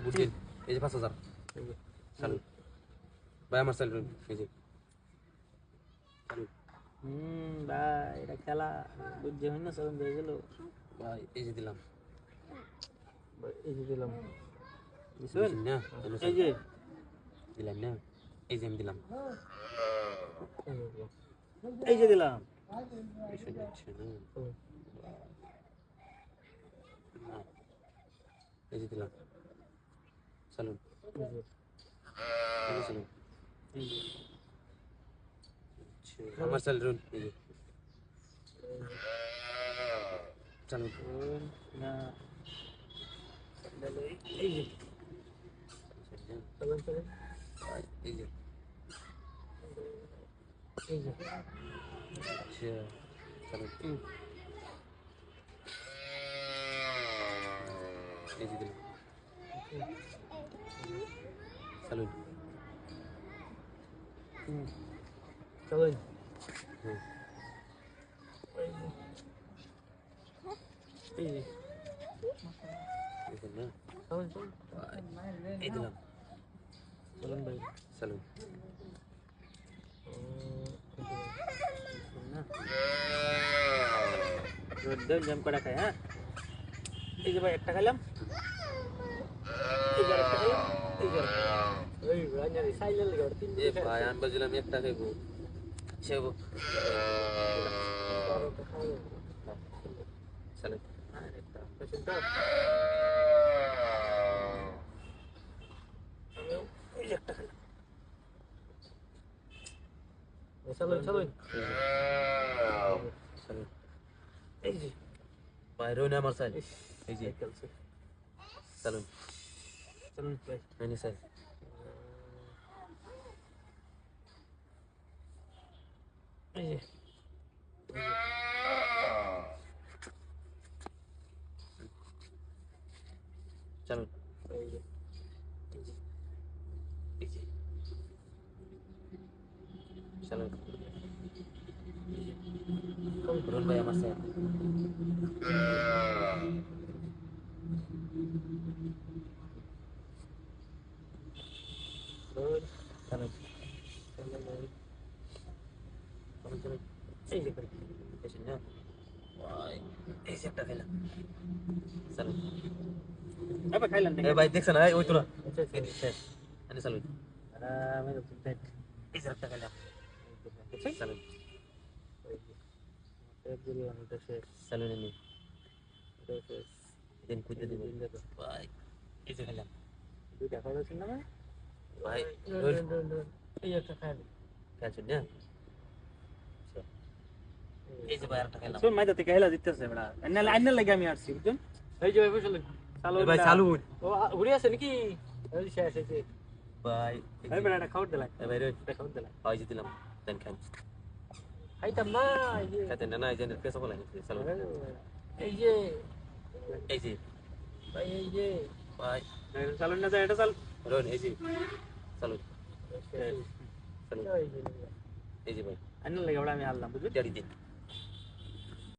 বুঝলেন এই যে 5000 চালু ভাই আমার চালু এই যে চালু ভাই এটা খেলা বুঝছে হয় না সব হয়ে গেল ভাই এই যে দিলাম এই যে দিলাম বুঝছেন না এই যে দিলাম না এই যে আমি দিলাম এই যে দিলাম এসে যাচ্ছে না এই যে দিলাম চালু চালু আমার চালু এই যে চালু না এই যে চলেন চলেন এই যে এই যে আচ্ছা চালু এই যে দিলাম চালু চলেন এই যে দেখুন না চলেন চলেন এই দিলাম চলেন ভাই চালু জাম করা খাই হ্যাঁ এই যে ভাই একটা খাইলাম এই যে একটা খাইলাম এই যে এই রান্নার সাইলেল গড় তিন এ ভাই আমি বলছিলাম একটা খাইবো সেবো চালু এই যে একটা খাইলাম চলো চলো চালু এই যে বাইরেও না আমার সাইড এই যে খেলছে চালু চলুন ভাই মানে সাইড এই যে চালু এই যে এই যে চালু রোল ভাই আমার সাইড চালু চালু এই যে ভাই এসে না ভাই এই যে একটা খেলাম চালু আবার খাইলাম এ ভাই দেখছেন ভাই ওই তোরা আচ্ছা আচ্ছা শেষ আরে চালু আমি তো দেখ এই যে একটা খেলাম চালু এক দিলাম এটা শেষ চালু নেই এটা শেষ দিন কুইতে দিন ভাই এই যে খেলাম দুইটা খাওয়াচ্ছেন না ভাই এই একটা খাইলাম খেলছেন না এই যে ভাই একটা খেলাম শোন মাইদা থেকে হেলা দিতেছে বড়া আন্নাল লাগে আমি আসছি বুঝছেন এই যে ভাই বসে চালু ভাই চালু ও ঘুরে আছে নাকি এই শেষ এই যে ভাই এই বড়াটা খাওয়ার দিলা এ ভাই রে এটা খাওয়ার দিলা ভাই যে দিলাম দেন খান খাইতাম না এই যে খাতেন না এই যে পেছো বলেন চালু এই যে এই যে ভাই এই যে ভাই চালু না যায় এটা চাল রোন এই যে চালু চালু এই যে এই যে ভাই আন্নাল লাগে বড়া আমি হারলাম বুঝলি জারি দিন